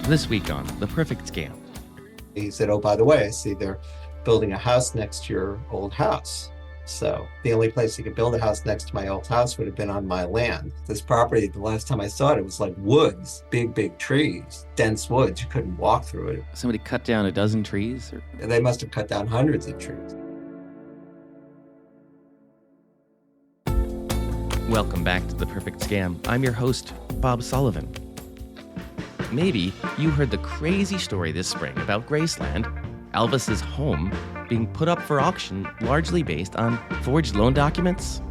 This week on The Perfect Scam. He said, oh, by the way, I see they're building a house next to your old house. So the only place you could build a house next to my old house would have been on my land. This property, the last time I saw it, it was like woods, big trees, dense woods. You couldn't walk through it. Somebody cut down a dozen trees? They must have cut down hundreds of trees. Welcome back to The Perfect Scam. I'm your host, Bob Sullivan. Maybe you heard the crazy story this spring about Graceland, Elvis's home, being put up for auction largely based on forged loan documents.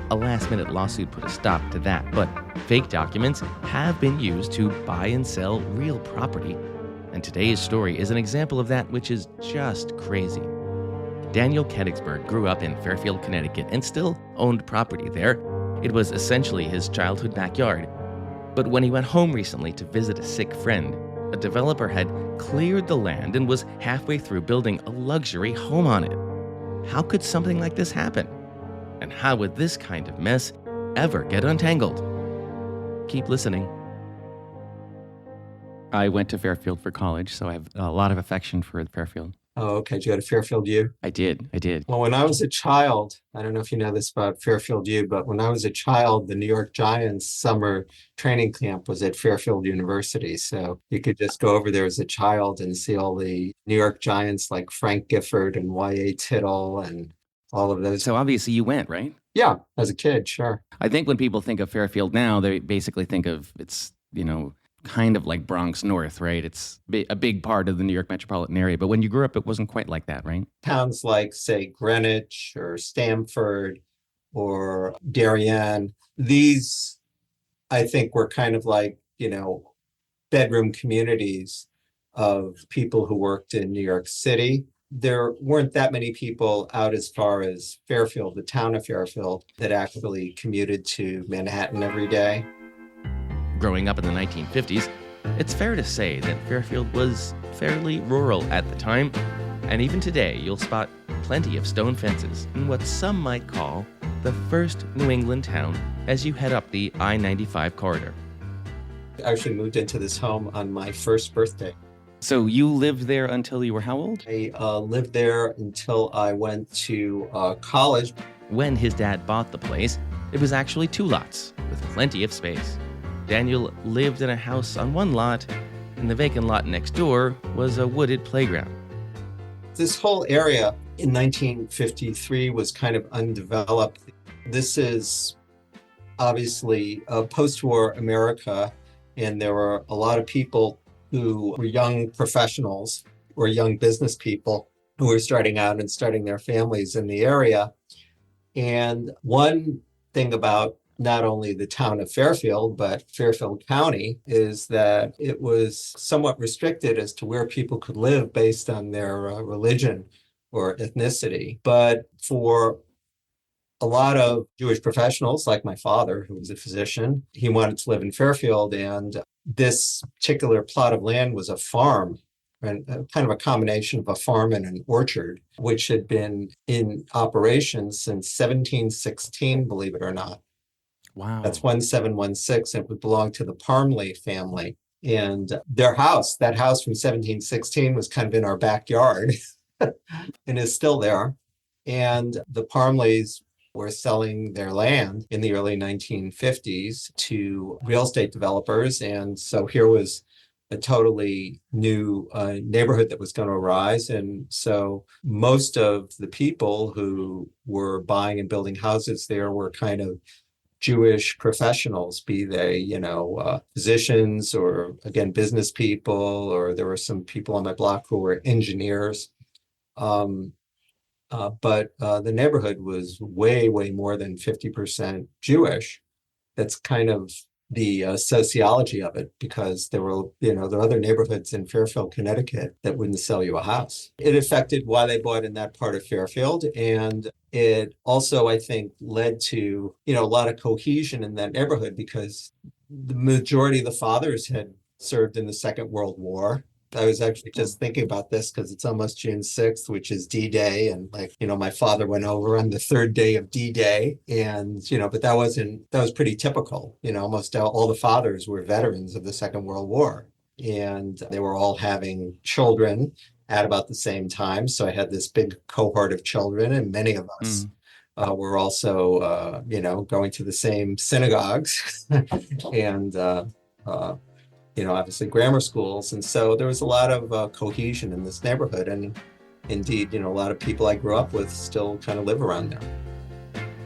A last-minute lawsuit put a stop to that, but fake documents have been used to buy and sell real property. And today's story is an example of that, which is just crazy. Daniel Kenigsberg grew up in Fairfield, Connecticut, and still owned property there. It was essentially his childhood backyard. But when he went home recently to visit a sick friend, a developer had cleared the land and was halfway through building a luxury home on it. How could something like this happen? And how would this kind of mess ever get untangled? Keep listening. I went to Fairfield for college, so I have a lot of affection for Fairfield. Oh, okay. Did you go to Fairfield U? I did. Well, when I was a child, I don't know if you know this about Fairfield U, but when I was a child, the New York Giants summer training camp was at Fairfield University. So you could just go over there as a child and see all the New York Giants like Frank Gifford and Y.A. Tittle and all of those. So obviously you went, right? Yeah, as a kid, sure. I think when people think of Fairfield now, they basically think of it's, kind of like Bronx North, right? It's a big part of the New York metropolitan area. But when you grew up, it wasn't quite like that, right? Towns like, say, Greenwich or Stamford or Darien, these, I think, were kind of like, bedroom communities of people who worked in New York City. There weren't that many people out as far as Fairfield, the town of Fairfield, that actually commuted to Manhattan every day. Growing up in the 1950s, it's fair to say that Fairfield was fairly rural at the time, and even today you'll spot plenty of stone fences in what some might call the first New England town as you head up the I-95 corridor. I actually moved into this home on my first birthday. So you lived there until you were how old? I lived there until I went to college. When his dad bought the place, it was actually 2 lots with plenty of space. Daniel lived in a house on one lot, and the vacant lot next door was a wooded playground. This whole area in 1953 was kind of undeveloped. This is obviously post-war America, and there were a lot of people who were young professionals or young business people who were starting out and starting their families in the area. And one thing about not only the town of Fairfield, but Fairfield County, is that it was somewhat restricted as to where people could live based on their religion or ethnicity. But for a lot of Jewish professionals, like my father, who was a physician, he wanted to live in Fairfield. And this particular plot of land was a farm, and kind of a combination of a farm and an orchard, which had been in operation since 1716, believe it or not. Wow. That's 1716. It would belong to the Parmley family. And their house, that house from 1716, was kind of in our backyard and is still there. And the Parmleys were selling their land in the early 1950s to real estate developers. And so here was a totally new neighborhood that was going to arise. And so most of the people who were buying and building houses there were kind of Jewish professionals, be they, physicians or, again, business people, or there were some people on my block who were engineers. But the neighborhood was way more than 50% Jewish. That's kind of the sociology of it, because there were, there are other neighborhoods in Fairfield, Connecticut that wouldn't sell you a house. It affected why they bought in that part of Fairfield. And it also, I think, led to, a lot of cohesion in that neighborhood, because the majority of the fathers had served in the Second World War. I was actually just thinking about this because it's almost June 6th, which is D-Day. And my father went over on the third day of D-Day. And, but that was pretty typical. Almost all the fathers were veterans of the Second World War. and they were all having children at about the same time. So I had this big cohort of children, and many of us were also, going to the same synagogues and, obviously grammar schools. And so there was a lot of cohesion in this neighborhood. And indeed, a lot of people I grew up with still kind of live around there.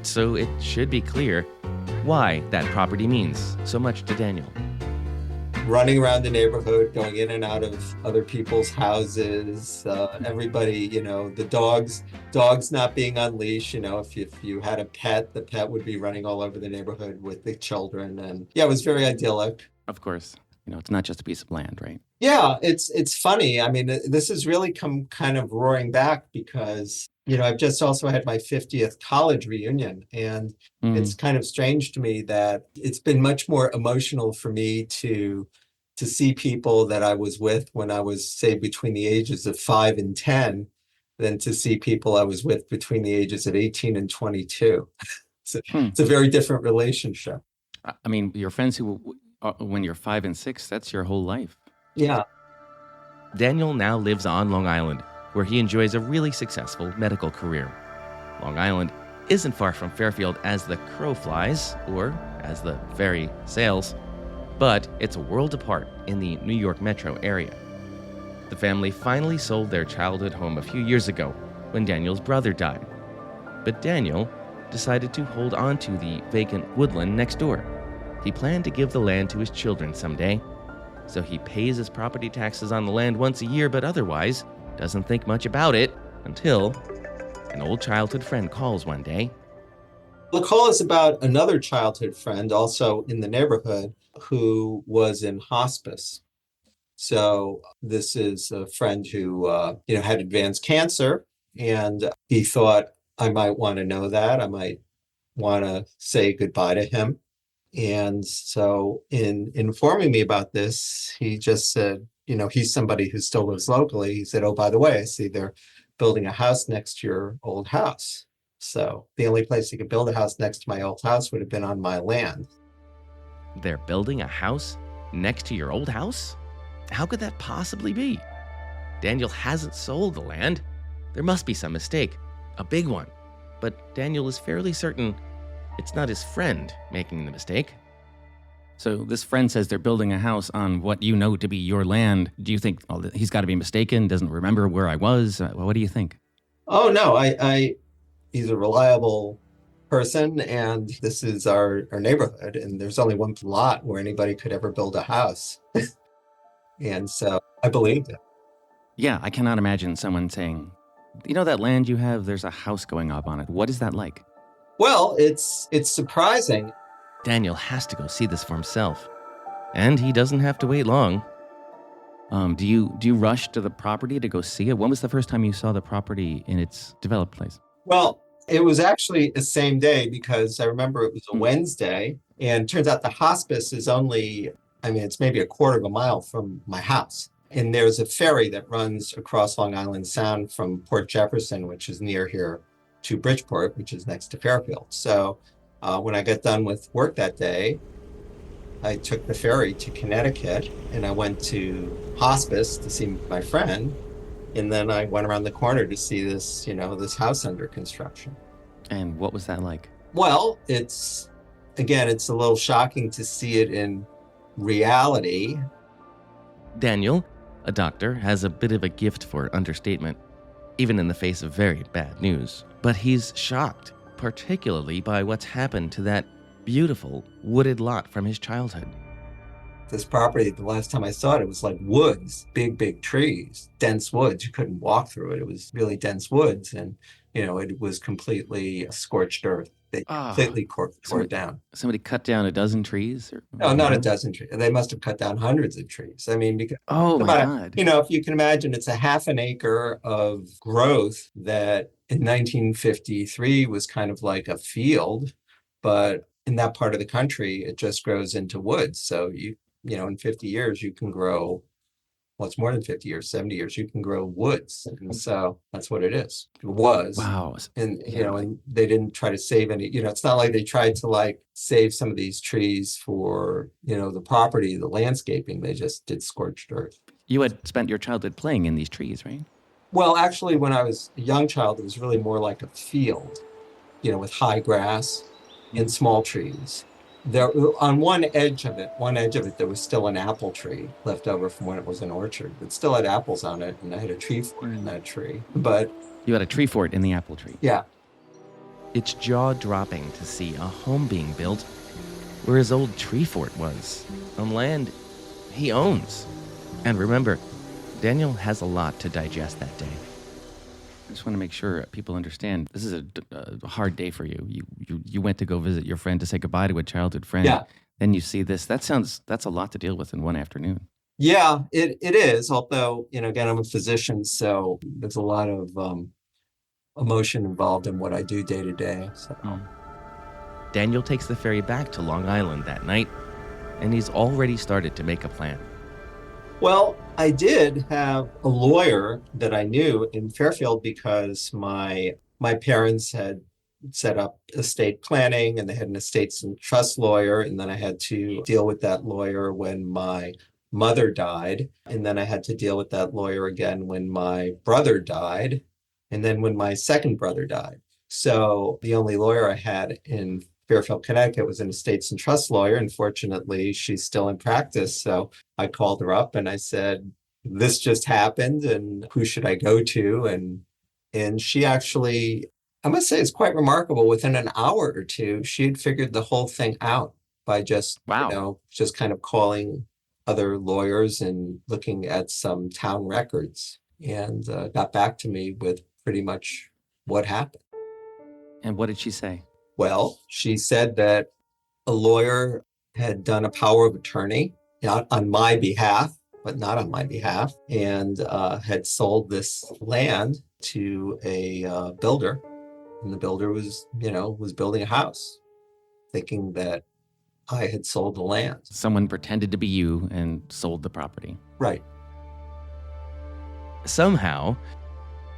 So it should be clear why that property means so much to Daniel. Running around the neighborhood, going in and out of other people's houses, everybody, the dogs not being on leash. If you had a pet, the pet would be running all over the neighborhood with the children. And yeah, it was very idyllic. Of course. It's not just a piece of land, right? Yeah, it's funny. I mean, this has really come kind of roaring back because, I've just also had my 50th college reunion, and it's kind of strange to me that it's been much more emotional for me to see people that I was with when I was, say, between the ages of 5 and 10 than to see people I was with between the ages of 18 and 22. It's a very different relationship. I mean, your friends who, when you're 5 and 6, that's your whole life. Yeah. Daniel now lives on Long Island, where he enjoys a really successful medical career. Long Island isn't far from Fairfield as the crow flies, or as the ferry sails, but it's a world apart in the New York metro area. The family finally sold their childhood home a few years ago when Daniel's brother died. But Daniel decided to hold on to the vacant woodland next door. He planned to give the land to his children someday, so he pays his property taxes on the land once a year, but otherwise doesn't think much about it until an old childhood friend calls one day. The call is about another childhood friend also in the neighborhood who was in hospice. So this is a friend who, had advanced cancer, and he thought I might want to know that. I might want to say goodbye to him. And so in informing me about this, he just said, he's somebody who still lives locally. He said, oh, by the way, I see they're building a house next to your old house. So the only place he could build a house next to my old house would have been on my land. They're building a house next to your old house? How could that possibly be? Daniel hasn't sold the land. There must be some mistake, a big one. But Daniel is fairly certain it's not his friend making the mistake. So this friend says they're building a house on what you know to be your land. Do you think he's got to be mistaken, doesn't remember where I was? What do you think? Oh, no, he's a reliable person, and this is our neighborhood, and there's only one lot where anybody could ever build a house. And so I believed it. Yeah, I cannot imagine someone saying, that land you have, there's a house going up on it. What is that like? Well, it's surprising. Daniel has to go see this for himself. And he doesn't have to wait long. Do you rush to the property to go see it? When was the first time you saw the property in its developed place? Well, it was actually the same day because I remember it was a Wednesday, and it turns out the hospice is only, it's maybe a quarter of a mile from my house. And there's a ferry that runs across Long Island Sound from Port Jefferson, which is near here, to Bridgeport, which is next to Fairfield. So when I got done with work that day, I took the ferry to Connecticut, and I went to hospice to see my friend. And then I went around the corner to see this, this house under construction. And what was that like? Well, it's a little shocking to see it in reality. Daniel, a doctor, has a bit of a gift for understatement, even in the face of very bad news. But he's shocked, particularly by what's happened to that beautiful wooded lot from his childhood. This property, the last time I saw it was like woods, big trees, dense woods. You couldn't walk through it. It was really dense woods, and it was completely scorched earth. They completely tore it down. Somebody cut down a dozen trees? No, not a dozen trees. They must have cut down hundreds of trees. Because my God. If you can imagine, it's a half an acre of growth that in 1953 was kind of like a field, but in that part of the country, it just grows into woods. So in 50 years, you can grow well, it's more than 50 years, 70 years, you can grow woods. And so that's what it is. It was. Wow. And, Yeah. and they didn't try to save any, it's not like they tried to like save some of these trees for, the property, the landscaping. They just did scorched earth. You had spent your childhood playing in these trees, right? Well, actually, when I was a young child, it was really more like a field, with high grass and small trees. There, on one edge of it, there was still an apple tree left over from when it was an orchard. It still had apples on it, and I had a tree fort in that tree. But You had a tree fort in the apple tree. yeah, It's jaw-dropping to see a home being built where his old tree fort was, on land he owns. And remember, Daniel has a lot to digest that day. I just want to make sure people understand this is a hard day for you. You went to go visit your friend to say goodbye to a childhood friend. Yeah. Then you see this. That's a lot to deal with in one afternoon. yeah, it is. Although, again, I'm a physician, so there's a lot of emotion involved in what I do day to day. So. Daniel takes the ferry back to Long Island that night, and he's already started to make a plan. Well, I did have a lawyer that I knew in Fairfield because my parents had set up estate planning, and they had an estates and trust lawyer, and then I had to deal with that lawyer when my mother died, and then I had to deal with that lawyer again when my brother died, and then when my second brother died. So the only lawyer I had in Fairfield, Connecticut was an estates and trust lawyer. Unfortunately, she's still in practice. So I called her up and I said, this just happened, and who should I go to? And she actually, I must say, it's quite remarkable. Within an hour or two, she had figured the whole thing out by just, Wow. just kind of calling other lawyers and looking at some town records, and got back to me with pretty much what happened. And what did she say? Well, she said that a lawyer had done a power of attorney, not on my behalf, but not on my behalf, and had sold this land to a builder. And the builder was building a house, thinking that I had sold the land. Someone pretended to be you and sold the property. Right. Somehow,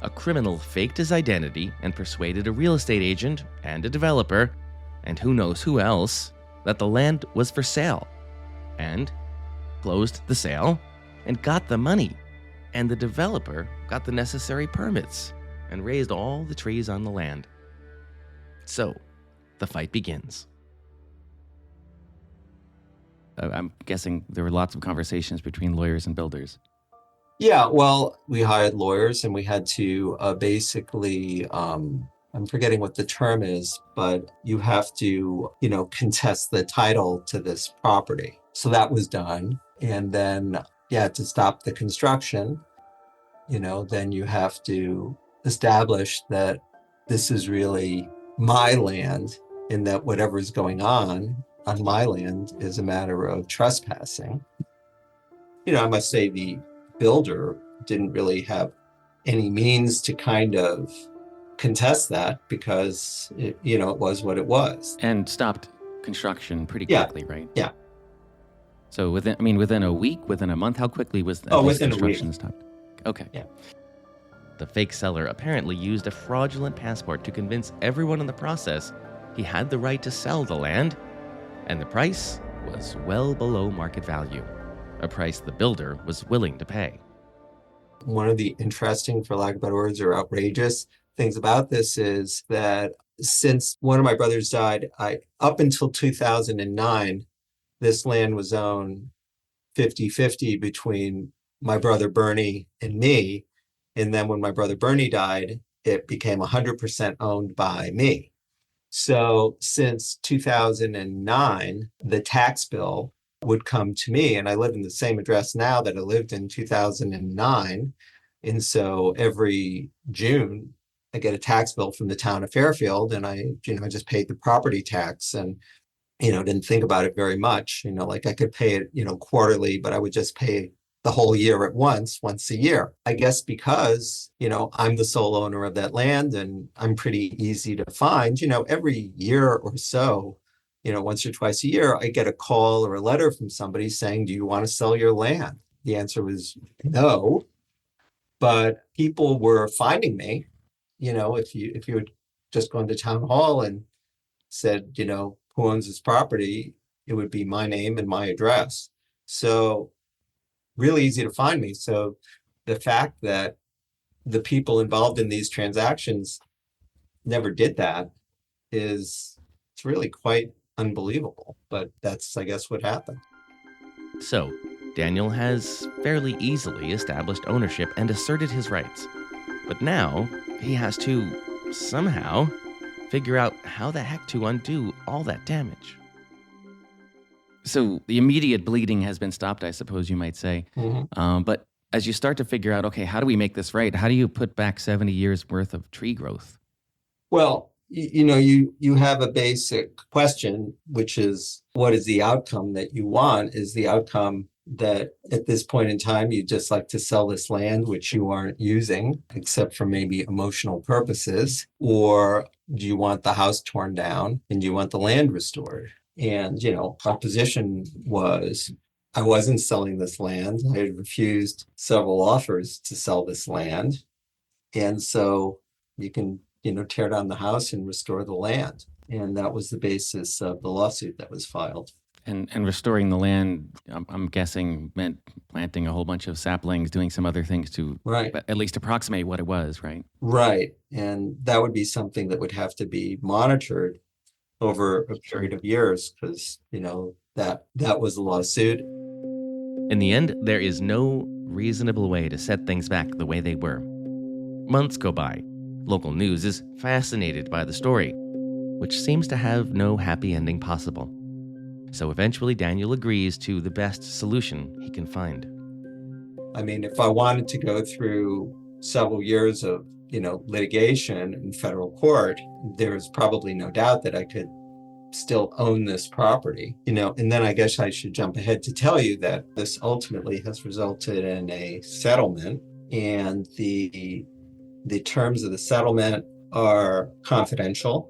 a criminal faked his identity and persuaded a real estate agent and a developer, and who knows who else, that the land was for sale, and closed the sale and got the money, and the developer got the necessary permits and raised all the trees on the land. So, the fight begins. I'm guessing there were lots of conversations between lawyers and builders. Yeah, well, we hired lawyers and we had to basically, I'm forgetting what the term is, but you have to, contest the title to this property. So that was done. And then, to stop the construction, then you have to establish that this is really my land, and that whatever is going on my land is a matter of trespassing. I must say the builder didn't really have any means to kind of contest that, because it was what it was. And stopped construction pretty Yeah. quickly, right? Yeah. So within a week, within a month, how quickly was Oh, within a construction week. stopped? Okay. Yeah. The fake seller apparently used a fraudulent passport to convince everyone in the process he had the right to sell the land, and the price was well below market value, a price the builder was willing to pay. One of the interesting, for lack of better words, or outrageous things about this is that since one of my brothers died, up until 2009, this land was owned 50-50 between my brother Bernie and me. And then when my brother Bernie died, it became 100% owned by me. So since 2009, the tax bill would come to me, and I live in the same address now that I lived in 2009. And so every June, I get a tax bill from the town of Fairfield, and I just paid the property tax, and, didn't think about it very much. Like I could pay it, quarterly, but I would just pay the whole year at once a year. I guess because, I'm the sole owner of that land and I'm pretty easy to find, every year or so, once or twice a year, I get a call or a letter from somebody saying, do you want to sell your land? the answer was no. But people were finding me. If you had just gone to town hall and said, who owns this property, it would be my name and my address. So really easy to find me. So the fact that the people involved in these transactions never did that it's really quite unbelievable. But that's, I guess, what happened. So, Daniel has fairly easily established ownership and asserted his rights. But now he has to, somehow, figure out how the heck to undo all that damage. So the immediate bleeding has been stopped, I suppose you might say. Mhm. But as you start to figure out, okay, how do we make this right? How do you put back 70 years worth of tree growth? Well, you have a basic question, which is, what is the outcome that you want? Is the outcome that at this point in time, you'd just like to sell this land, which you aren't using, except for maybe emotional purposes? Or do you want the house torn down and do you want the land restored? And, our position was, I wasn't selling this land. I had refused several offers to sell this land. And so you can, tear down the house and restore the land. And that was the basis of the lawsuit that was filed. And restoring the land, I'm guessing, meant planting a whole bunch of saplings, doing some other things to Right. at least approximate what it was, right? Right. And that would be something that would have to be monitored over a period of years because, that was a lawsuit. In the end, there is no reasonable way to set things back the way they were. Months go by. Local news is fascinated by the story, which seems to have no happy ending possible. So eventually Daniel agrees to the best solution he can find. I mean, if I wanted to go through several years of, litigation in federal court, there's probably no doubt that I could still own this property, and then I guess I should jump ahead to tell you that this ultimately has resulted in a settlement, and the terms of the settlement are confidential.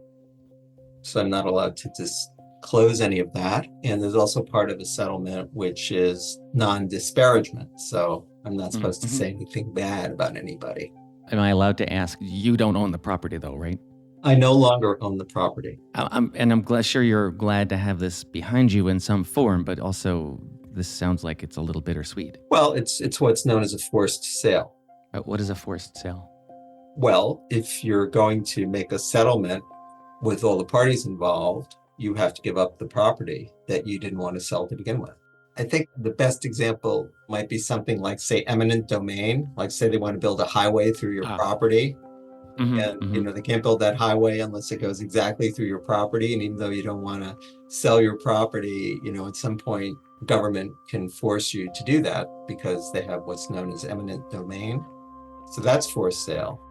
So I'm not allowed to disclose any of that. And there's also part of the settlement, which is non-disparagement. So I'm not supposed to say anything bad about anybody. Am I allowed to ask? You don't own the property though, right? I no longer own the property. I'm sure you're glad to have this behind you in some form, but also this sounds like it's a little bittersweet. Well, it's what's known as a forced sale. What is a forced sale? Well, if you're going to make a settlement with all the parties involved, you have to give up the property that you didn't want to sell to begin with. I think the best example might be something like, say, eminent domain. Like, say they want to build a highway through your property. They can't build that highway unless it goes exactly through your property. And even though you don't want to sell your property, at some point, government can force you to do that because they have what's known as eminent domain. So that's forced sale.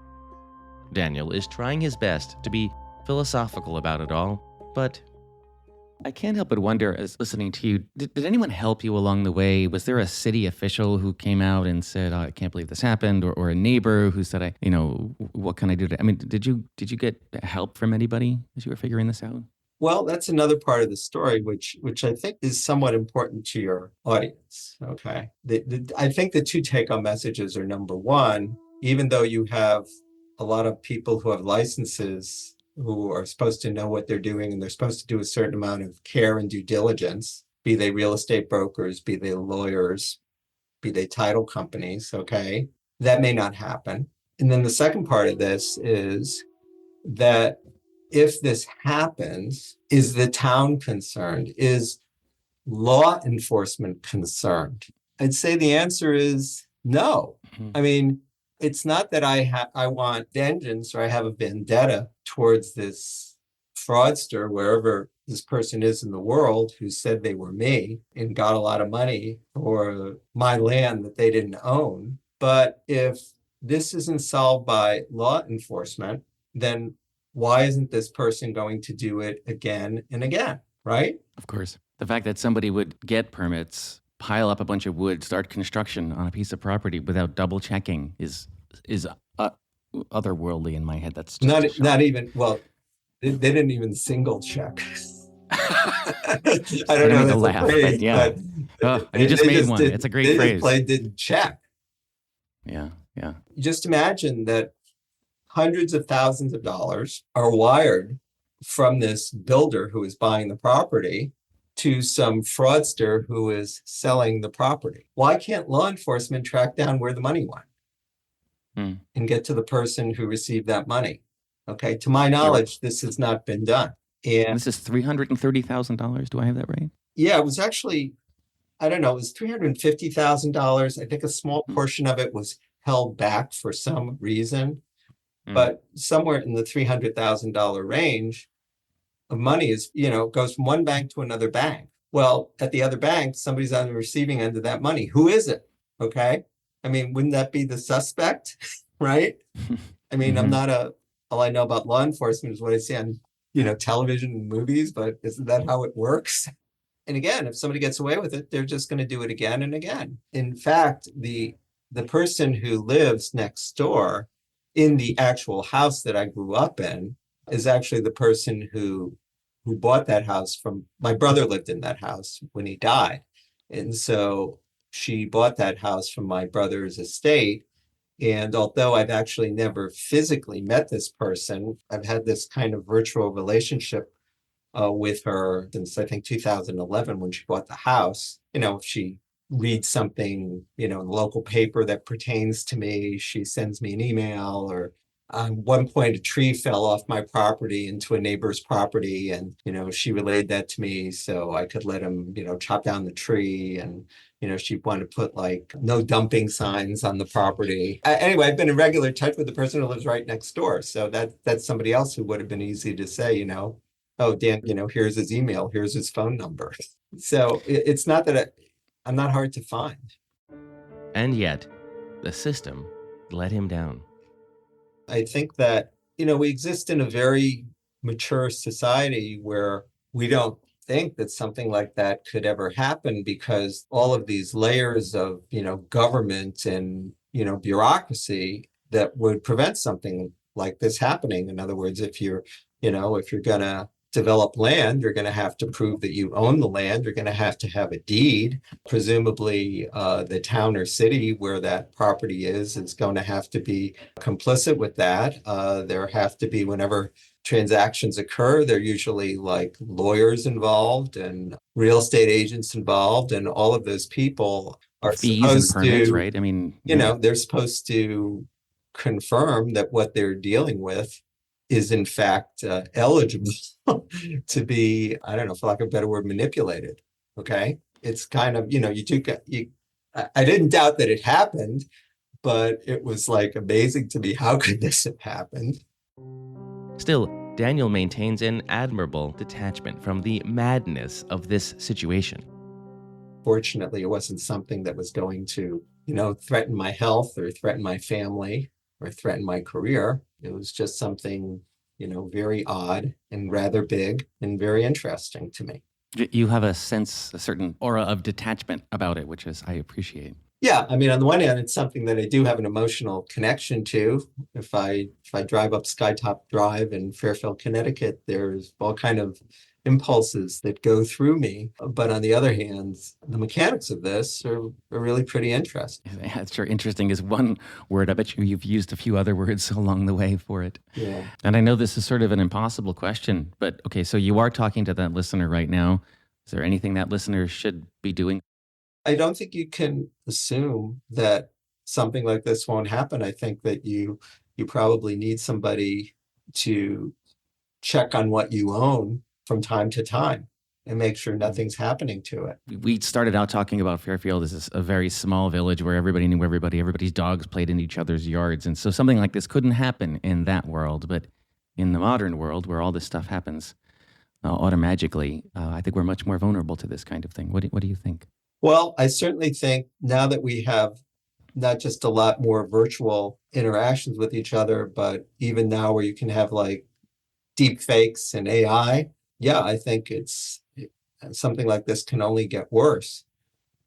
Daniel is trying his best to be philosophical about it all, but I can't help but wonder, as listening to you, did anyone help you along the way? Was there a city official who came out and said, "Oh, I can't believe this happened," or a neighbor who said, what can I do? I mean, did you get help from anybody as you were figuring this out? Well, that's another part of the story, which I think is somewhat important to your audience. Okay, I think the two take-home messages are, number one, even though you have a lot of people who have licenses who are supposed to know what they're doing and they're supposed to do a certain amount of care and due diligence, be they real estate brokers, be they lawyers, be they title companies, okay, that may not happen. And then the second part of this is that if this happens, is the town concerned? Is law enforcement concerned? I'd say the answer is no. I mean, it's not that I want vengeance or I have a vendetta towards this fraudster, wherever this person is in the world, who said they were me and got a lot of money for my land that they didn't own. But if this isn't solved by law enforcement, then why isn't this person going to do it again and again, right? Of course. The fact that somebody would get permits, pile up a bunch of wood, start construction on a piece of property without double checking is otherworldly in my head. That's just not even, well, they didn't even single check. I I don't didn't know mean if to that's a laugh, but phrase, yeah. but Oh, you just made one. It's a great they just phrase. plain didn't check. Yeah, yeah. Just imagine that hundreds of thousands of dollars are wired from this builder who is buying the property to some fraudster who is selling the property. Why can't law enforcement track down where the money went Hmm. and get to the person who received that money? Okay, to my You're, knowledge, this has not been done. And this is $330,000. Do I have that right? yeah, it was actually, I don't know, it was $350,000. I think a small Hmm. portion of it was held back for some reason, Hmm. but somewhere in the $300,000 range of money is, goes from one bank to another bank. Well, at the other bank, somebody's on the receiving end of that money. Who is it? Okay. I mean, wouldn't that be the suspect? Right? I mean, I'm Mhm. not all I know about law enforcement is what I see on, television and movies, but isn't that how it works? And again, if somebody gets away with it, they're just going to do it again and again. In fact, the person who lives next door in the actual house that I grew up in is actually the person who bought that house from my brother lived in that house when he died. And so she bought that house from my brother's estate. And although I've actually never physically met this person, I've had this kind of virtual relationship with her since I think 2011 when she bought the house. If she reads something, in the local paper that pertains to me, she sends me an email. Or at one point, a tree fell off my property into a neighbor's property, and she relayed that to me so I could let him, chop down the tree. And she wanted to put like no dumping signs on the property. Anyway, I've been in regular touch with the person who lives right next door, so that's somebody else who would have been easy to say, oh, Dan, here's his email, here's his phone number. So it's not that I'm not hard to find. And yet, the system let him down. I think that, we exist in a very mature society where we don't think that something like that could ever happen because all of these layers of, government and, bureaucracy that would prevent something like this happening. In other words, if you're going to develop land, you're going to have to prove that you own the land. You're going to have a deed. Presumably, the town or city where that property is going to have to be complicit with that. There have to be, whenever transactions occur, there are usually like lawyers involved and real estate agents involved, and all of those people are Fees and supposed permits, to, right? I mean, yeah. they're supposed to confirm that what they're dealing with is in fact eligible to be, I don't know, for lack of a better word, manipulated. Okay. It's kind of, I didn't doubt that it happened, but it was like amazing to me. How could this have happened? Still, Daniel maintains an admirable detachment from the madness of this situation. Fortunately, it wasn't something that was going to, threaten my health or threaten my family or threaten my career. It was just something, very odd and rather big and very interesting to me. You have a certain aura of detachment about it, which is I appreciate. Yeah, I mean, on the one hand, it's something that I do have an emotional connection to. If I drive up Skytop Drive in Fairfield, Connecticut, there's all kind of impulses that go through me. But on the other hand, the mechanics of this are really pretty interesting. Yeah, it's sure interesting is one word. I bet you've used a few other words along the way for it. Yeah. And I know this is sort of an impossible question, but okay, so you are talking to that listener right now. Is there anything that listener should be doing? I don't think you can assume that something like this won't happen. I think that you probably need somebody to check on what you own from time to time and make sure nothing's happening to it. We started out talking about Fairfield as a very small village where everybody knew everybody. Everybody's dogs played in each other's yards. And so something like this couldn't happen in that world. But in the modern world where all this stuff happens automatically, I think we're much more vulnerable to this kind of thing. What do you think? Well, I certainly think now that we have not just a lot more virtual interactions with each other, but even now where you can have like deep fakes and AI, yeah, I think something like this can only get worse.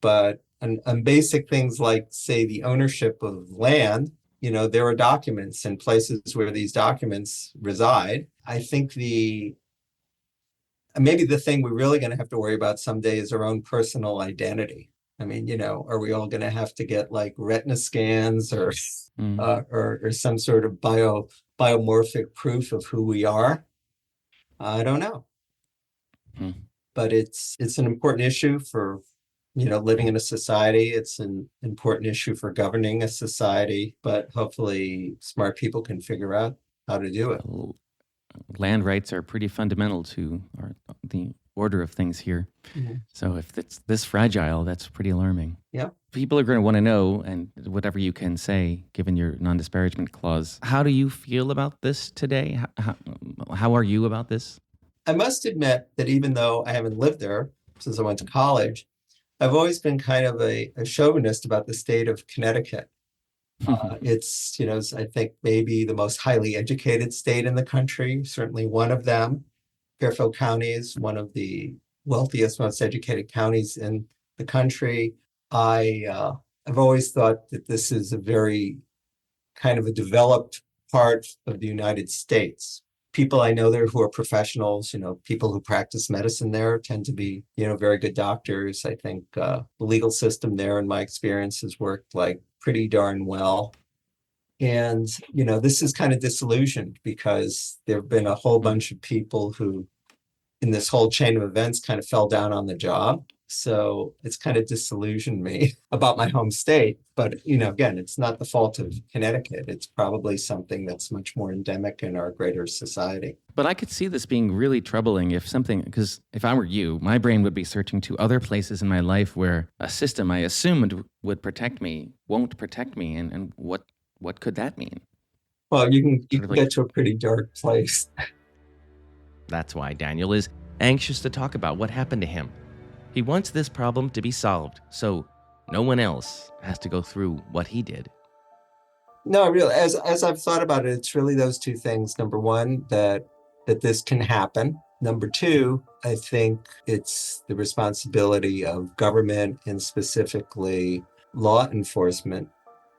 But on basic things like, say, the ownership of land, there are documents and places where these documents reside. I think the maybe the thing we're really going to have to worry about someday is our own personal identity. I mean, are we all going to have to get like retina scans or Mm. or some sort of biomorphic proof of who we are? I don't know. Hmm. But it's an important issue for living in a society. It's an important issue for governing a society, but hopefully smart people can figure out how to do it. Land rights are pretty fundamental to the order of things here. Mhm. So if it's this fragile, that's pretty alarming. Yeah. People are going to want to know, and whatever you can say, given your non-disparagement clause, how do you feel about this today? How are you about this? I must admit that even though I haven't lived there since I went to college, I've always been kind of a chauvinist about the state of Connecticut. It's, I think maybe the most highly educated state in the country, certainly one of them. Fairfield County is one of the wealthiest, most educated counties in the country. I've always thought that this is a very kind of a developed part of the United States. People I know there who are professionals, people who practice medicine there tend to be, very good doctors. I think the legal system there, in my experience, has worked like pretty darn well. And, this is kind of disillusioned because there have been a whole bunch of people who, in this whole chain of events, kind of fell down on the job. So it's kind of disillusioned me about my home state. But, again, it's not the fault of Connecticut. It's probably something that's much more endemic in our greater society. But I could see this being really troubling because if I were you, my brain would be searching to other places in my life where a system I assumed would protect me won't protect me. And what could that mean? Well, you can Sort of like- get to a pretty dark place. That's why Daniel is anxious to talk about what happened to him. He wants this problem to be solved, so no one else has to go through what he did. No, really, as I've thought about it, it's really those two things. Number one, that this can happen. Number two, I think it's the responsibility of government and specifically law enforcement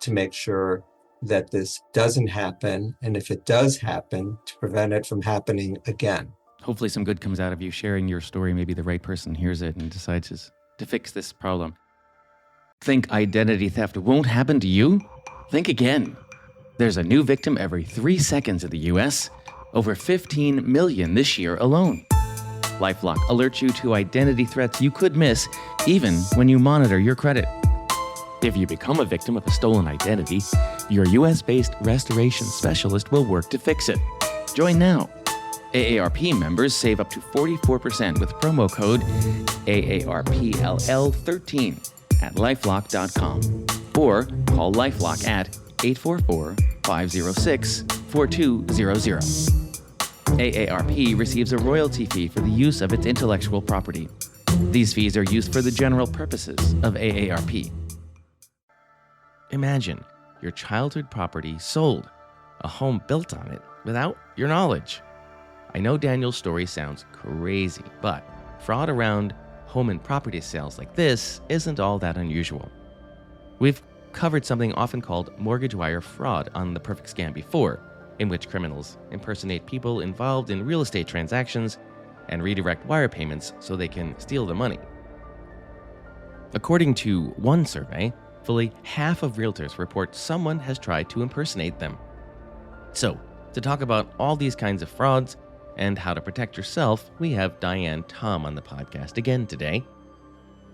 to make sure that this doesn't happen. And if it does happen, to prevent it from happening again. Hopefully some good comes out of you sharing your story. Maybe the right person hears it and decides to fix this problem. Think identity theft won't happen to you? Think again. There's a new victim every 3 seconds in the US, over 15 million this year alone. LifeLock alerts you to identity threats you could miss even when you monitor your credit. If you become a victim of a stolen identity, your US-based restoration specialist will work to fix it. Join now. AARP members save up to 44% with promo code AARPLL13 at lifelock.com or call LifeLock at 844-506-4200. AARP receives a royalty fee for the use of its intellectual property. These fees are used for the general purposes of AARP. Imagine your childhood property sold, a home built on it without your knowledge. I know Daniel's story sounds crazy, but fraud around home and property sales like this isn't all that unusual. We've covered something often called mortgage wire fraud on The Perfect Scam before, in which criminals impersonate people involved in real estate transactions and redirect wire payments so they can steal the money. According to one survey, fully half of realtors report someone has tried to impersonate them. So, to talk about all these kinds of frauds and how to protect yourself, we have Diane Tom on the podcast again today.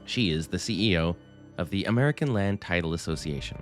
She is the CEO of the American Land Title Association.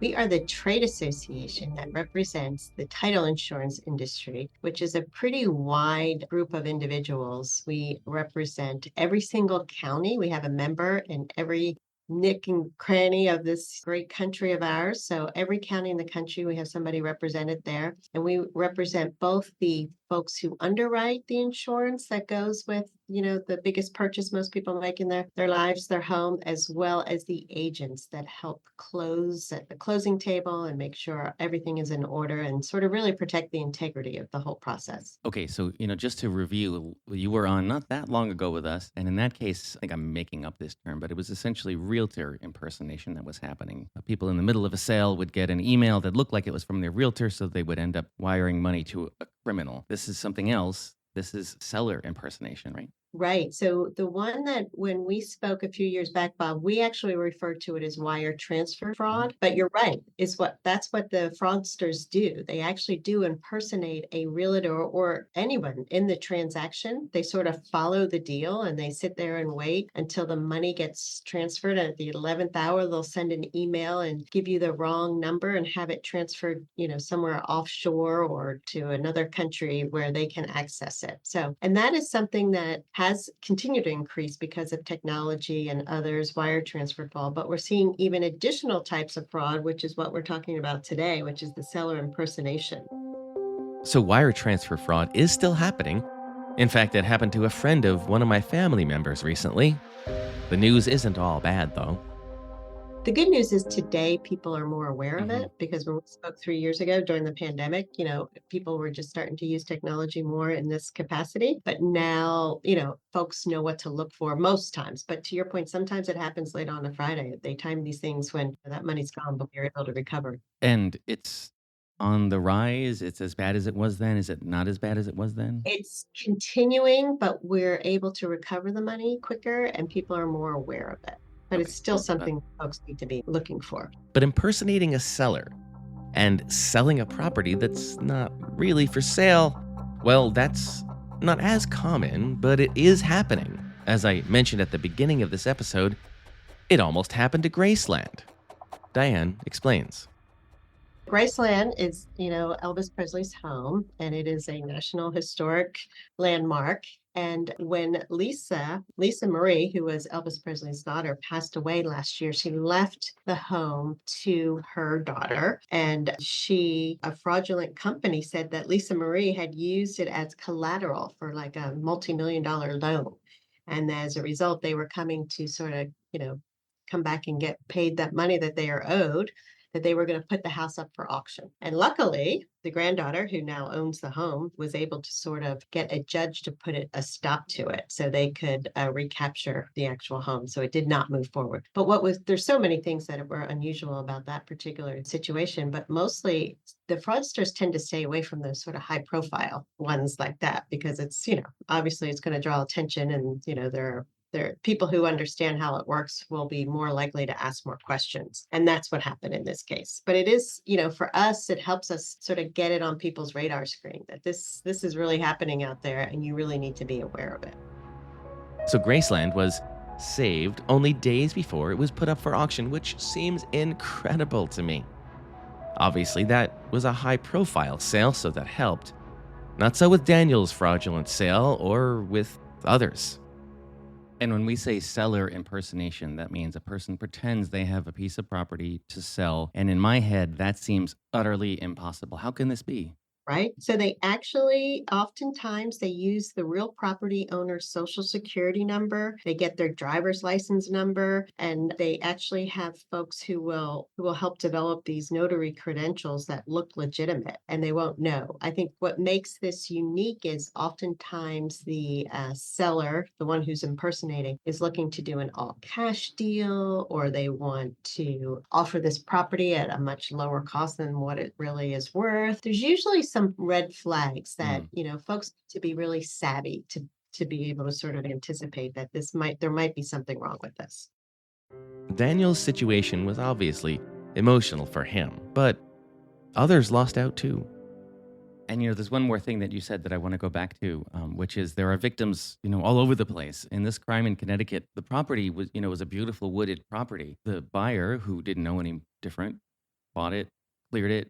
We are the trade association that represents the title insurance industry, which is a pretty wide group of individuals. We represent every single county. We have a member in every nick and cranny of this great country of ours. So every county in the country, we have somebody represented there. And we represent both the folks who underwrite the insurance that goes with, the biggest purchase most people make in their lives, their home, as well as the agents that help close at the closing table and make sure everything is in order and sort of really protect the integrity of the whole process. Okay, so, just to review, you were on not that long ago with us, and in that case, I think I'm making up this term, but it was essentially realtor impersonation that was happening. People in the middle of a sale would get an email that looked like it was from their realtor, so they would end up wiring money to a criminal. This is something else This is seller impersonation, right? Right. So the one that when we spoke a few years back, Bob, we actually referred to it as wire transfer fraud. But you're right, that's what the fraudsters do. They actually do impersonate a realtor or anyone in the transaction. They sort of follow the deal and they sit there and wait until the money gets transferred. And at the 11th hour, they'll send an email and give you the wrong number and have it transferred, somewhere offshore or to another country where they can access it. So, and that is something that has continued to increase because of technology and others, wire transfer fraud. But we're seeing even additional types of fraud, which is what we're talking about today, which is the seller impersonation. So, wire transfer fraud is still happening. In fact, it happened to a friend of one of my family members recently. The news isn't all bad, though. The good news is today people are more aware of Mhm. it because when we spoke 3 years ago during the pandemic, people were just starting to use technology more in this capacity. But now, folks know what to look for most times. But to your point, sometimes it happens late on a Friday. They time these things when that money's gone, but we're able to recover. And it's on the rise. It's as bad as it was then. Is it not as bad as it was then? It's continuing, but we're able to recover the money quicker and people are more aware of it. But it's Okay. still something folks need to be looking for. But impersonating a seller and selling a property that's not really for sale, well, that's not as common, but it is happening. As I mentioned at the beginning of this episode, it almost happened to Graceland. Diane explains. Graceland is, Elvis Presley's home, and it is a National Historic Landmark. And when Lisa Marie, who was Elvis Presley's daughter, passed away last year, she left the home to her daughter. And a fraudulent company said that Lisa Marie had used it as collateral for like a multi-million-dollar loan. And as a result, they were coming to sort of, come back and get paid that money that they are owed, that they were going to put the house up for auction. And luckily, the granddaughter, who now owns the home, was able to sort of get a judge to put a stop to it so they could recapture the actual home. So it did not move forward. But there's so many things that were unusual about that particular situation, but mostly the fraudsters tend to stay away from those sort of high profile ones like that because it's, obviously it's going to draw attention and, there people who understand how it works will be more likely to ask more questions. And that's what happened in this case. But it is, for us, it helps us sort of get it on people's radar screen that this is really happening out there and you really need to be aware of it. So Graceland was saved only days before it was put up for auction, which seems incredible to me. Obviously, that was a high profile sale, so that helped. Not so with Daniel's fraudulent sale or with others. And when we say seller impersonation, that means a person pretends they have a piece of property to sell. And in my head, that seems utterly impossible. How can this be? Right? So they actually, oftentimes they use the real property owner's social security number. They get their driver's license number, and they actually have folks who will help develop these notary credentials that look legitimate, and they won't know. I think what makes this unique is oftentimes the seller, the one who's impersonating, is looking to do an all cash deal, or they want to offer this property at a much lower cost than what it really is worth. There's usually some red flags that, folks need to be really savvy to be able to sort of anticipate that there might be something wrong with this. Daniel's situation was obviously emotional for him, but others lost out too. And there's one more thing that you said that I want to go back to, which is there are victims, all over the place. In this crime in Connecticut, the property was a beautiful wooded property. The buyer, who didn't know any different, bought it, cleared it,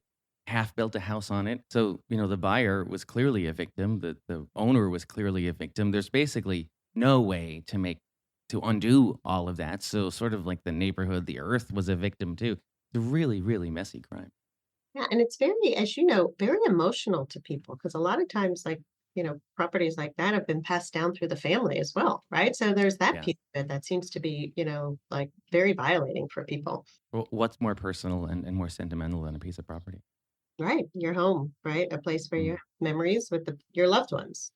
half built a house on it. So, the buyer was clearly a victim. The owner was clearly a victim. There's basically no way to undo all of that. So sort of like the neighborhood, the earth was a victim too. It's a really, really messy crime. Yeah, and it's very, as you know, very emotional to people because a lot of times, like, properties like that have been passed down through the family as well, right? So there's that Yeah. piece of it that seems to be, like very violating for people. Well, what's more personal and more sentimental than a piece of property? Right. Your home, right? A place where you Mm. have memories with your loved ones.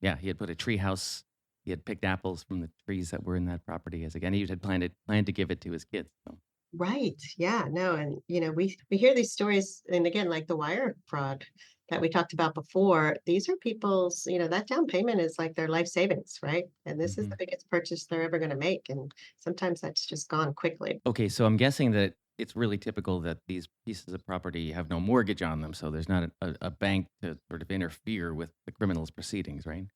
Yeah, he had put a tree house. He had picked apples from the trees that were in that property. As again, he had planned to give it to his kids. So. Right. Yeah. No. And we hear these stories, and again, like the wire fraud, that we talked about before, these are people's, that down payment is like their life savings, right? And this is Hmm. the biggest purchase they're ever going to make. And sometimes that's just gone quickly. Okay, so I'm guessing that it's really typical that these pieces of property have no mortgage on them, so there's not a bank to sort of interfere with the criminal's proceedings, right?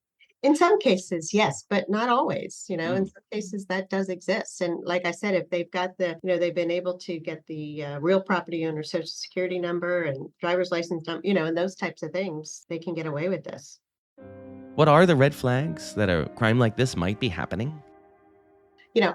In some cases, yes, but not always. In Mm. some cases that does exist. And like I said, if they've got they've been able to get the real property owner social security number and driver's license number, and those types of things, they can get away with this. What are the red flags that a crime like this might be happening?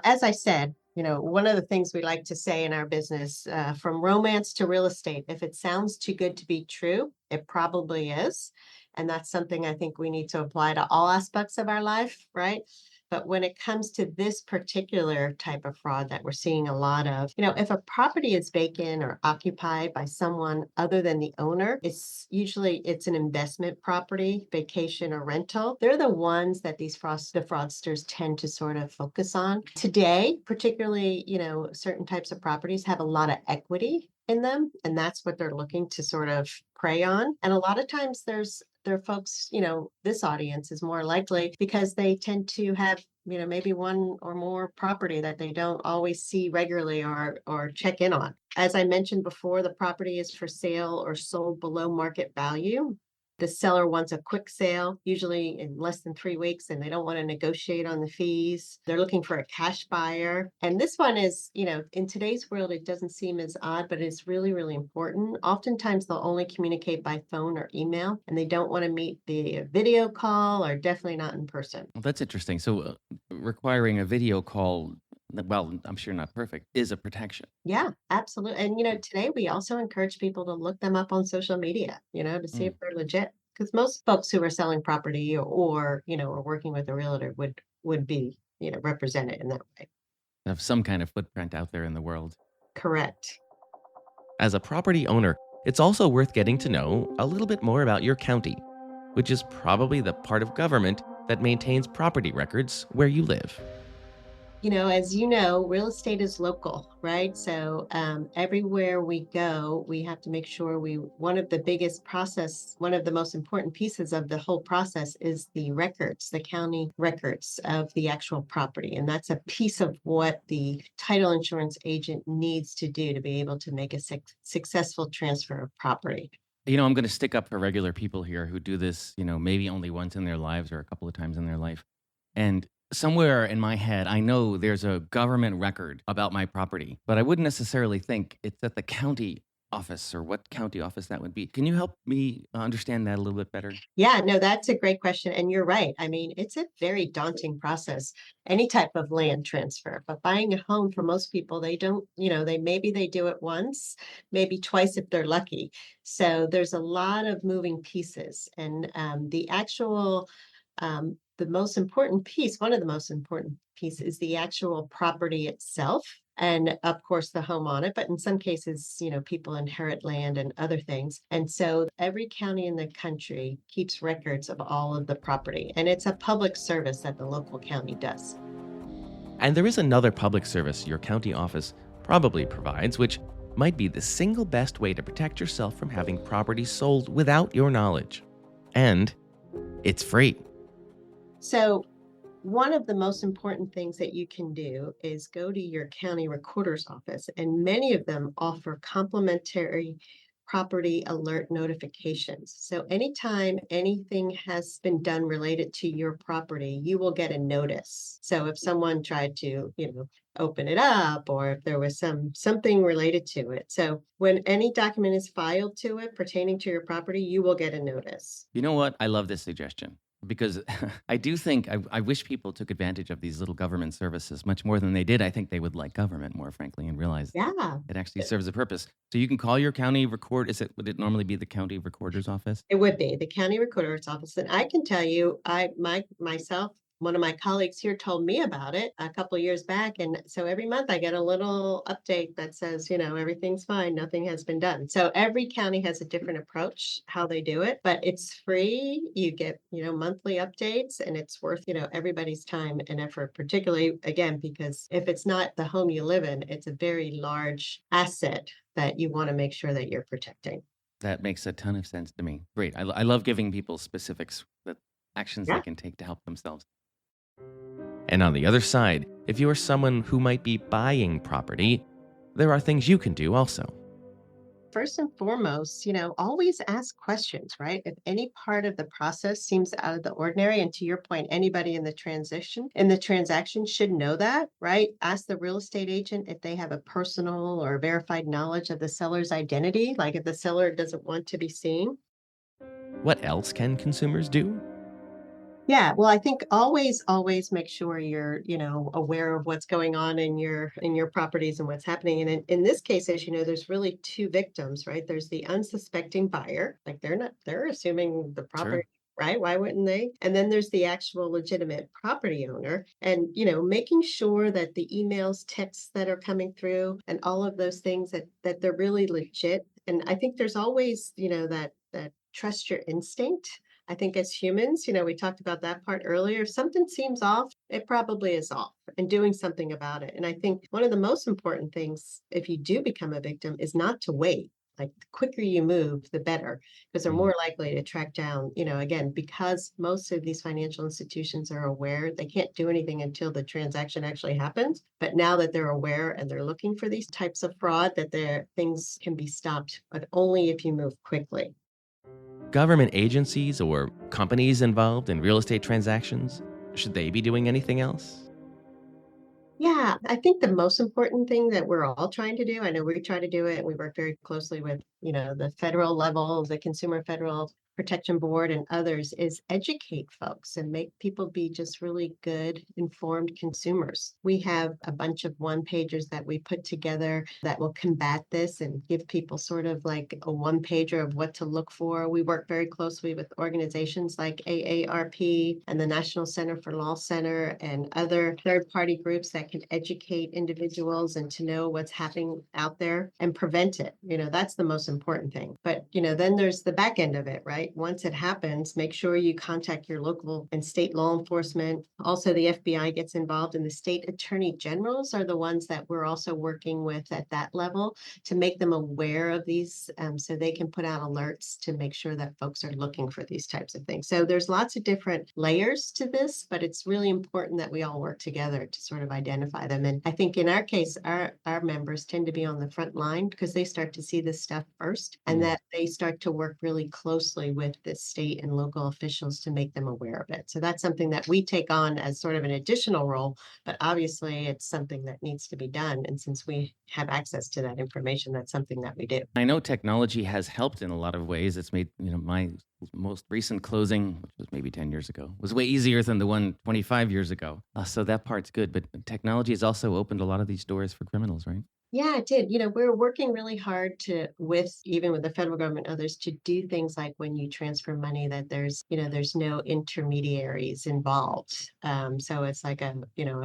As I said, one of the things we like to say in our business, from romance to real estate, if it sounds too good to be true, it probably is. And that's something I think we need to apply to all aspects of our life, right? But when it comes to this particular type of fraud that we're seeing a lot of, if a property is vacant or occupied by someone other than the owner, it's an investment property, vacation or rental. They're the ones that the fraudsters tend to sort of focus on. Today, particularly, certain types of properties have a lot of equity in them, and that's what they're looking to sort of prey on. And a lot of times there are folks, this audience is more likely because they tend to have, maybe one or more property that they don't always see regularly or check in on. As I mentioned before, the property is for sale or sold below market value. The seller wants a quick sale, usually in less than 3 weeks, and they don't want to negotiate on the fees. They're looking for a cash buyer. And this one is, in today's world, it doesn't seem as odd, but it's really, really important. Oftentimes, they'll only communicate by phone or email, and they don't want to meet via video call or definitely not in person. Well, that's interesting. So, requiring a video call, well, I'm sure not perfect, is a protection. Yeah, absolutely. And, today we also encourage people to look them up on social media, to see if Mm. they're legit. Because most folks who are selling property or, are working with a realtor would be, represented in that way. Have some kind of footprint out there in the world. Correct. As a property owner, it's also worth getting to know a little bit more about your county, which is probably the part of government that maintains property records where you live. As you know, real estate is local, right? So everywhere we go, we have to make sure one of the most important pieces of the whole process is the records, the county records of the actual property. And that's a piece of what the title insurance agent needs to do to be able to make a successful transfer of property. I'm going to stick up for regular people here who do this, maybe only once in their lives or a couple of times in their life. And somewhere in my head, I know there's a government record about my property, but I wouldn't necessarily think it's at the county office or what county office that would be. Can you help me understand that a little bit better? Yeah, no, that's a great question. And you're right. I mean, it's a very daunting process, any type of land transfer. But buying a home for most people, they don't, they do it once, maybe twice if they're lucky. So there's a lot of moving pieces. And the most important piece, one of the most important piece is the actual property itself. And of course, the home on it. But in some cases, people inherit land and other things. And so every county in the country keeps records of all of the property. And it's a public service that the local county does. And there is another public service your county office probably provides, which might be the single best way to protect yourself from having property sold without your knowledge. And it's free. So one of the most important things that you can do is go to your county recorder's office, and many of them offer complimentary property alert notifications. So anytime anything has been done related to your property, you will get a notice. So if someone tried to, open it up, or if there was something related to it. So when any document is filed to it pertaining to your property, you will get a notice. You know what? I love this suggestion because I do think I wish people took advantage of these little government services much more than they did. I think they would like government more, frankly, and realize Yeah. it actually serves a purpose. So you can call your county would it normally be the county recorder's office? It would be the county recorder's office. And I can tell you, one of my colleagues here told me about it a couple of years back. And so every month I get a little update that says, everything's fine, nothing has been done. So every county has a different approach how they do it, but it's free. You get, monthly updates, and it's worth, everybody's time and effort, particularly again, because if it's not the home you live in, it's a very large asset that you want to make sure that you're protecting. That makes a ton of sense to me. Great. I love giving people specifics, that actions they Yeah. can take to help themselves. And on the other side, if you're someone who might be buying property, there are things you can do also. First and foremost, always ask questions, right? If any part of the process seems out of the ordinary, and to your point, anybody in the transaction should know that, right? Ask the real estate agent if they have a personal or verified knowledge of the seller's identity, like if the seller doesn't want to be seen. What else can consumers do? Yeah, well, I think always make sure you're, aware of what's going on in your properties and what's happening. And in this case, as you know, there's really two victims, right? There's the unsuspecting buyer, like they're assuming the property, Sure. right? Why wouldn't they? And then there's the actual legitimate property owner. And, making sure that the emails, texts that are coming through and all of those things that they're really legit. And I think there's always, that trust your instinct. I think as humans, we talked about that part earlier. If something seems off, it probably is off, and doing something about it. And I think one of the most important things, if you do become a victim, is not to wait. Like the quicker you move, the better, because they're Mhm. more likely to track down, again, because most of these financial institutions are aware, they can't do anything until the transaction actually happens. But now that they're aware and they're looking for these types of fraud, that their things can be stopped, but only if you move quickly. Government agencies or companies involved in real estate transactions, should they be doing anything else? Yeah, I think the most important thing that we're all trying to do, I know we try to do it, and we work very closely with, the federal level, the Consumer Federal Protection Board and others, is educate folks and make people be just really good, informed consumers. We have a bunch of one-pagers that we put together that will combat this and give people sort of like a one-pager of what to look for. We work very closely with organizations like AARP and the National Center for Law Center and other third-party groups that can educate individuals and to know what's happening out there and prevent it. That's the most important thing. But, then there's the back end of it, right? Once it happens, make sure you contact your local and state law enforcement. Also, the FBI gets involved, and the state attorney generals are the ones that we're also working with at that level to make them aware of these, so they can put out alerts to make sure that folks are looking for these types of things. So there's lots of different layers to this, but it's really important that we all work together to sort of identify them. And I think in our case, our members tend to be on the front line because they start to see this stuff first, and that they start to work really closely with the state and local officials to make them aware of it. So that's something that we take on as sort of an additional role, but obviously it's something that needs to be done. And since we have access to that information, that's something that we do. I know technology has helped in a lot of ways. It's made, my most recent closing, which was maybe 10 years ago, was way easier than the one 25 years ago. So that part's good. But technology has also opened a lot of these doors for criminals, right? Yeah, it did. We're working really hard even with the federal government, others, to do things like when you transfer money, that there's no intermediaries involved. So it's like a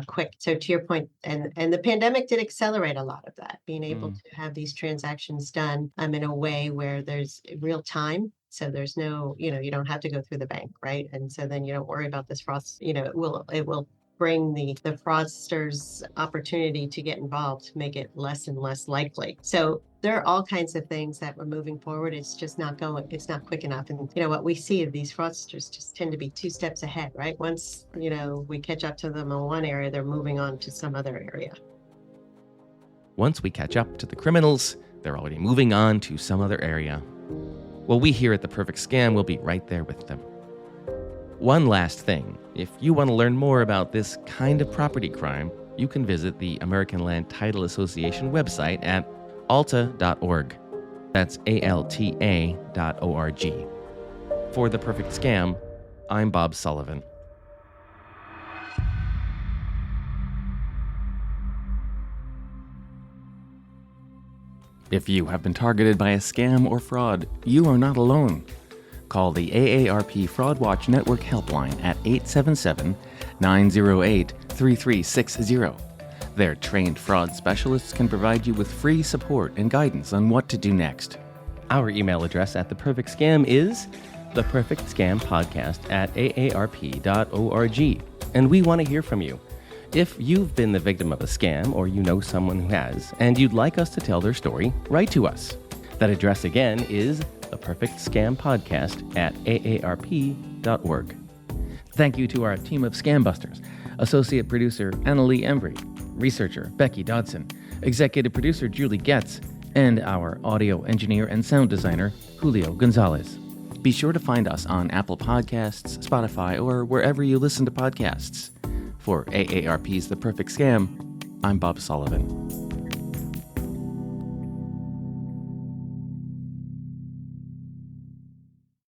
quick, so to your point, and the pandemic did accelerate a lot of that, being able Mm. to have these transactions done in a way where there's real time. So there's no, you don't have to go through the bank, right? And so then you don't worry about this fraud, it will bring the fraudsters opportunity to get involved to make it less and less likely. So there are all kinds of things that we're moving forward. It's just not quick enough. And what we see of these fraudsters just tend to be two steps ahead, right? Once, we catch up to them in one area, they're moving on to some other area. Once we catch up to the criminals, they're already moving on to some other area. Well, we here at The Perfect Scam will be right there with them. One last thing, if you want to learn more about this kind of property crime, you can visit the American Land Title Association website at alta.org. That's ALTA.org. For The Perfect Scam, I'm Bob Sullivan. If you have been targeted by a scam or fraud, you are not alone. Call the AARP Fraud Watch Network helpline at 877-908-3360. Their trained fraud specialists can provide you with free support and guidance on what to do next. Our email address at The Perfect Scam is theperfectscampodcast@aarp.org, and we want to hear from you. If you've been the victim of a scam or you know someone who has, and you'd like us to tell their story, write to us. That address again is The Perfect Scam Podcast at aarp.org. Thank you to our team of Scam Busters, Associate Producer Annalee Embry, Researcher Becky Dodson, Executive Producer Julie Getz, and our audio engineer and sound designer Julio Gonzalez. Be sure to find us on Apple Podcasts, Spotify, or wherever you listen to podcasts. For AARP's The Perfect Scam, I'm Bob Sullivan.